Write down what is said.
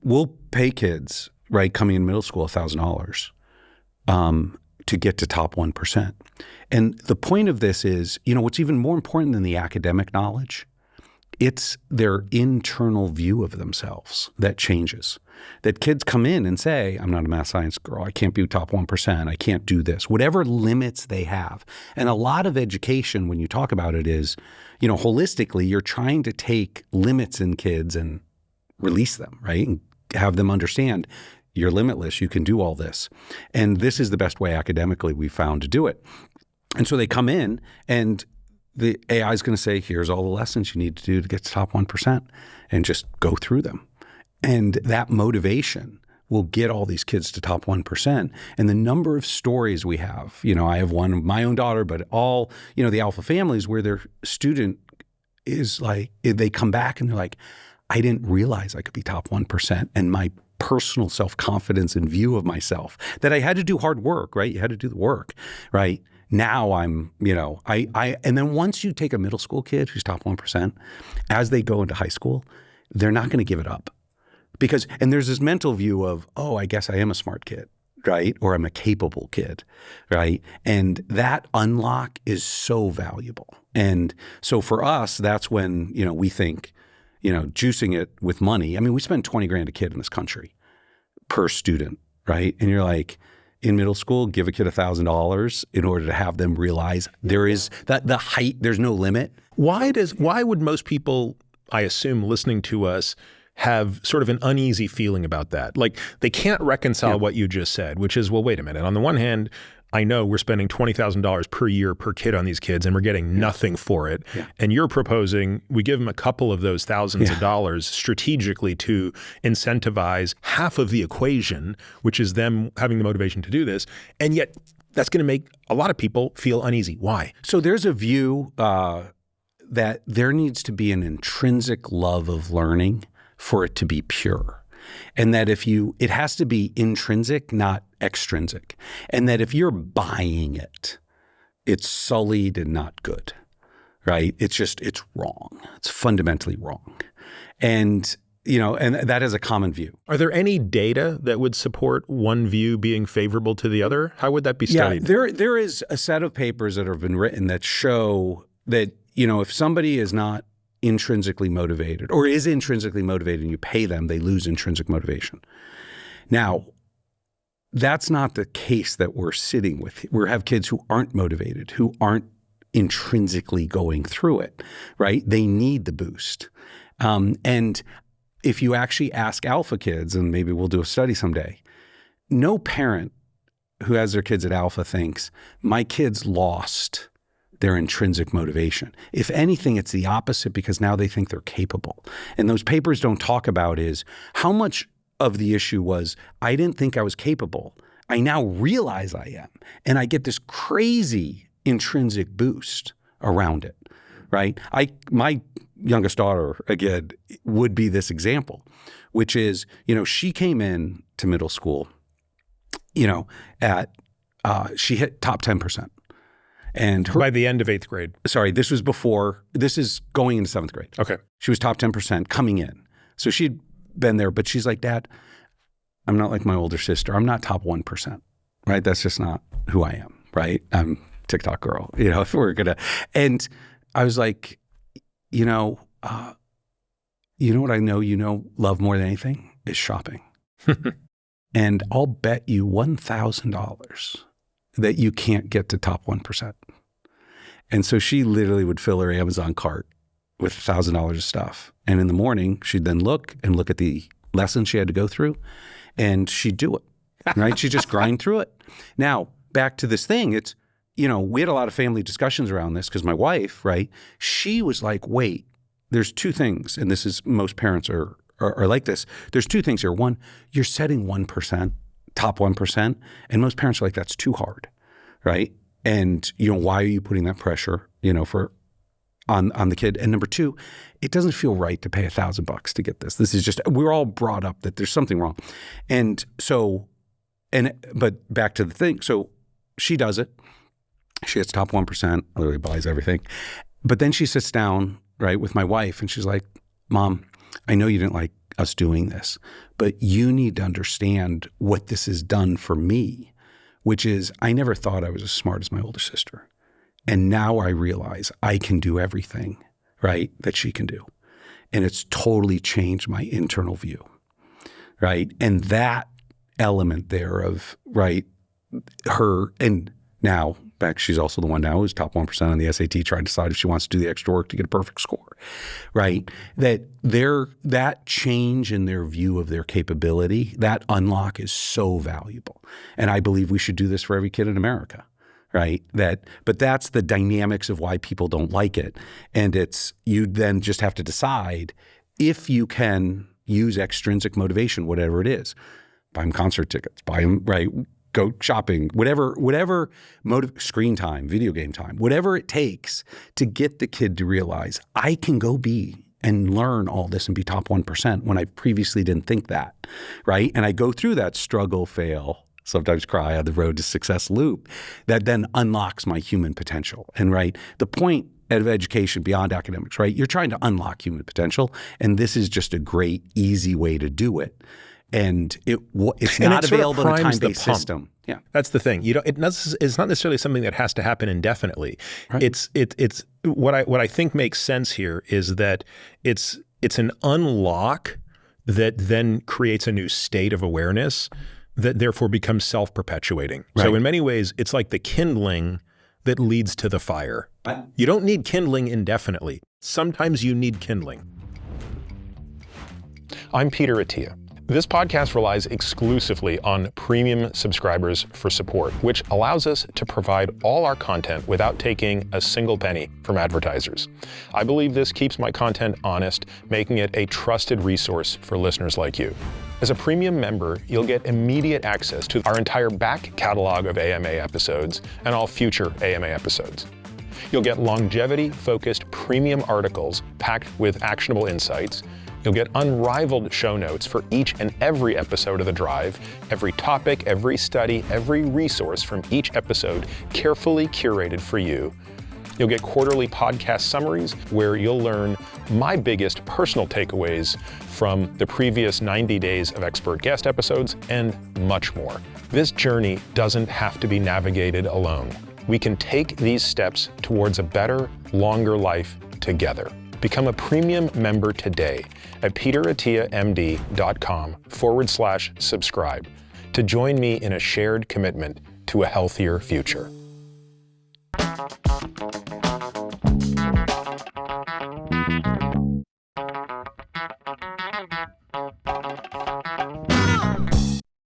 we'll pay kids, right, coming in middle school $1,000 to get to top 1%. And the point of this is, what's even more important than the academic knowledge, it's their internal view of themselves that changes. That kids come in and say, I'm not a math science girl. I can't be top 1%. I can't do this. Whatever limits they have. And a lot of education, when you talk about it, is, holistically, you're trying to take limits in kids and release them, right? And have them understand you're limitless. You can do all this. And this is the best way academically we've found to do it. And so they come in and the AI is going to say, here's all the lessons you need to do to get to top 1%, and just go through them. And that motivation will get all these kids to top 1%. And the number of stories we have, I have one of my own daughter, but all, the alpha families where their student is like, they come back and they're like, I didn't realize I could be top 1%. And my personal self-confidence and view of myself, that I had to do hard work, right? You had to do the work, right? Now I'm, and then once you take a middle school kid who's top 1%, as they go into high school, they're not going to give it up. And there's this mental view of, oh, I guess I am a smart kid, right? Or I'm a capable kid, right? And that unlock is so valuable. And so for us, that's when, we think, juicing it with money. I memean, we spend 20 grand a kid in this country per student, right? And you're like, in middle school, give a kid $1,000 in order to have them realize there is that the height, there's no limit. Why would most people, I assume, listening to us have sort of an uneasy feeling about that? Like they can't reconcile what you just said, which is, well, wait a minute. On the one hand, I know we're spending $20,000 per year per kid on these kids and we're getting nothing for it. Yeah. And you're proposing we give them a couple of those thousands of dollars strategically to incentivize half of the equation, which is them having the motivation to do this. And yet that's going to make a lot of people feel uneasy. Why? So there's a view that there needs to be an intrinsic love of learning for it to be pure. And that it has to be intrinsic, not extrinsic. And that if you're buying it, it's sullied and not good, right? It's wrong. It's fundamentally wrong. And, and that is a common view. Are there any data that would support one view being favorable to the other? How would that be studied? Yeah, there is a set of papers that have been written that show that, if somebody is not intrinsically motivated or is intrinsically motivated and you pay them, they lose intrinsic motivation. Now, that's not the case that we're sitting with. We have kids who aren't motivated, who aren't intrinsically going through it, right? They need the boost. And if you actually ask alpha kids, and maybe we'll do a study someday, no parent who has their kids at alpha thinks, my kids lost their intrinsic motivation. If anything, it's the opposite because now they think they're capable. And those papers don't talk about is how much of the issue was, I didn't think I was capable. I now realize I am. And I get this crazy intrinsic boost around it, right? My youngest daughter, again, would be this example, which is, she came in to middle school, she hit top 10%. And by the end of 8th grade. Sorry, this is going into 7th grade. Okay. She was top 10% coming in. So she'd been there, but she's like, Dad, I'm not like my older sister. I'm not top 1%, right? That's just not who I am, right? I'm TikTok girl, if we're going to. And I was like, what I know love more than anything is shopping. And I'll bet you $1,000 that you can't get to top 1%. And so she literally would fill her Amazon cart with $1,000 of stuff. And in the morning, she'd then look at the lessons she had to go through, and she'd do it, right? She'd just grind through it. Now, back to this thing, it's, we had a lot of family discussions around this because my wife, right, she was like, wait, there's two things, and this is, most parents are like this. There's two things here. One, you're setting 1%, top 1%. And most parents are like, that's too hard, right? And, why are you putting that pressure, on the kid? And number two, it doesn't feel right to pay $1,000 to get this. This is just, we're all brought up that there's something wrong. And so, but back to the thing. So she does it. She gets top 1%, literally buys everything. But then she sits down, right, with my wife and she's like, Mom, I know you didn't like us doing this, but you need to understand what this has done for me, which is I never thought I was as smart as my older sister. And now I realize I can do everything, right, that she can do. And it's totally changed my internal view, right? And that element there of, right, her, and now, in fact, she's also the one now who's top 1% on the SAT trying to decide if she wants to do the extra work to get a perfect score, right? That change in their view of their capability, that unlock is so valuable. And I believe we should do this for every kid in America. Right. But that's the dynamics of why people don't like it. And you then just have to decide if you can use extrinsic motivation, whatever it is, buy them concert tickets, buy them, right, go shopping, whatever screen time, video game time, whatever it takes to get the kid to realize I can go be and learn all this and be top 1% when I previously didn't think that. Right. And I go through that struggle, fail, sometimes cry on the road to success loop that then unlocks my human potential. And right, the point of education beyond academics, right, you're trying to unlock human potential. And this is just a great, easy way to do it. And it's not available in a time-based system. Yeah, that's the thing. It's not necessarily something that has to happen indefinitely. Right. It's what I think makes sense here is that it's an unlock that then creates a new state of awareness that therefore becomes self-perpetuating. Right. So in many ways, it's like the kindling that leads to the fire. You don't need kindling indefinitely. Sometimes you need kindling. I'm Peter Attia. This podcast relies exclusively on premium subscribers for support, which allows us to provide all our content without taking a single penny from advertisers. I believe this keeps my content honest, making it a trusted resource for listeners like you. As a premium member, you'll get immediate access to our entire back catalog of AMA episodes and all future AMA episodes. You'll get longevity-focused premium articles packed with actionable insights. You'll get unrivaled show notes for each and every episode of The Drive, every topic, every study, every resource from each episode carefully curated for you. You'll get quarterly podcast summaries where you'll learn my biggest personal takeaways from the previous 90 days of expert guest episodes and much more. This journey doesn't have to be navigated alone. We can take these steps towards a better, longer life together. Become a premium member today at peterattiamd.com/subscribe to join me in a shared commitment to a healthier future.